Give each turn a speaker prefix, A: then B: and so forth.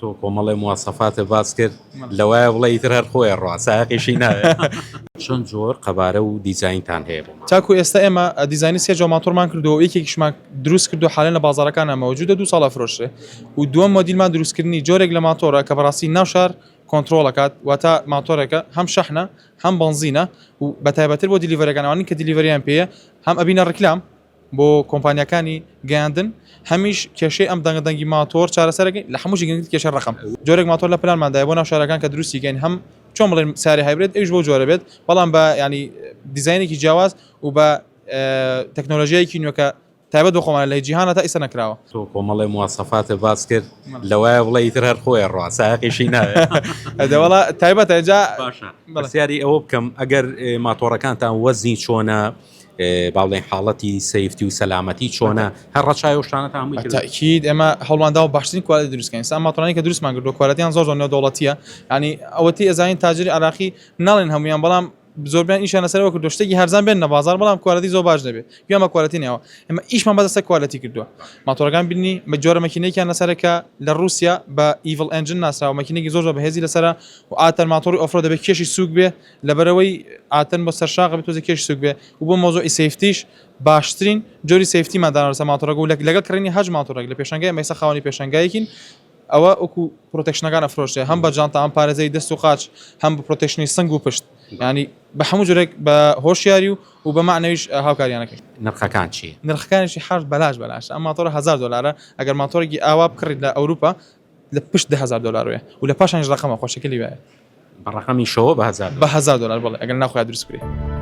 A: تۆ کۆمەڵی مواصفاتە باس کرد لەوایە بڵێ ئیتر هەر خۆی ڕاستایقیشی ناوێت چۆن جۆر قەبارە و دیزاینتان هەیە بۆ
B: تاکو ئێستا ئێمە دیزانی سێ جۆماتۆرمان کردو یەکێکیشمان دروست کردو حالێن لە بازارەکانە مەوجودە 2 ساڵە فرۆشتێ و دووەم مۆدیلمان دروستکردنی جۆرێک لە ماتۆرە کە بەڕاستی ناو شار کۆنتترۆڵەکات واتە ماتۆرێکە هەم شەحنە هەم بنزینە و بەتایبەتر بۆ دیلیڤەرەکانەوانی کە دیلیڤەریان پێەیە هەم ئەبینە ڕکلام بۆ کۆمپانیەکانی گەیاندن هەمیش کێشەی ئەم دەنگی ماتۆر چارەسەرەکەی لە هەمووشی گەنگی کێشە ڕقم جۆرێک ماتۆر لە پلانماندای بۆ ناو شارەکان کە دروستی گەین هەم چۆن بڵێن ساری هایبرێت ئەوش بۆ جۆرە بێت بەڵام بە ینی دیزاینێکی جیاواز و بە تەکنۆلۆژیایەکی نوێکە تایبەت بۆ خۆمان لە جیهانە تا ئێستا نەکراوە
A: تۆ کۆمەڵی مواصفاتە باس کرد لەوایە بڵێ ئیتر هەر خۆی ڕاستایقیشی ناوێت
B: دەوەڵا تایبەتە جا
A: باشە بەسیاری ئەوە بکەم ئەگەر ماتۆڕەکانتان وەزنی چۆنە باڵێن حاڵەتی سەیفتی و سەلامەتی چۆنە هەر ڕەچای و شتانە هەمووی
B: تاکید ئێمە هەوڵماندا و باشترین کوالیتی دروستکەین سا ماتۆرانی کە دروستمان کردو کوالیتیان زۆر نێودەوڵەتیە ینی ئەوەتی ئەزانین تاجری عراقی ناڵێن هەمویان بەڵام زۆربیان ئیشان لەسەرەوە کردو شتێکی هەرزان بێن نە بازار بەڵام کوالیتی زۆر باش دەبێت گویا ئەمە کوالیتی نەوە ئێمە ئیشمان بەدەستە کوالیتی کردووە ماتۆرەکان بینی بە جۆرە مەکینەیەکیان لەسەرەکە لە رووسیا بە ئیڤڵ ئەنجن ناسراوە مەکینێکی زۆر بەهێزی لەسەرە و ئاتەر ماتۆری ئۆفرۆ دەبێت کێشی سووک بێ لەبەرەوەی ئاتەن بۆ سەرشاق بێت تۆزە کێشی سووک بێ و بۆ مۆزۆی سیفتیش باشترین جۆری سیفتیماندان لەسەر ماتۆرەکە و لەگەڵ کڕینی هەج ماتۆرەک لە پێشەنگای مەیسە خاوەنی پێشەنگایەکین ئەوە ئەوکو پرۆتێکشنەکانە فرۆشتێ هەم بە جانتا ئەم پارێزەی دەست و قاچ هەم بە پرۆتێکشنی سنگ و پشت ینی بە هەموو جۆرێک بە هۆشیاری و بە معنەویش هاوکاریانەکەی
A: نرخەکان چیە
B: نرخەکانیشی حرف بەلاش ئەم ماتۆرە $1000 ئەگەر ماتۆرێکی ئاوا بکڕیت لە ئەوروپا لە پشت $10,000 و لە پاشانش ڕقەمە خۆشەکەلی وایە
A: بە ڕقەمی شەوە بە $1000
B: بە $1000 بڵێ ئەگەر ناخۆیان دروست بکرێت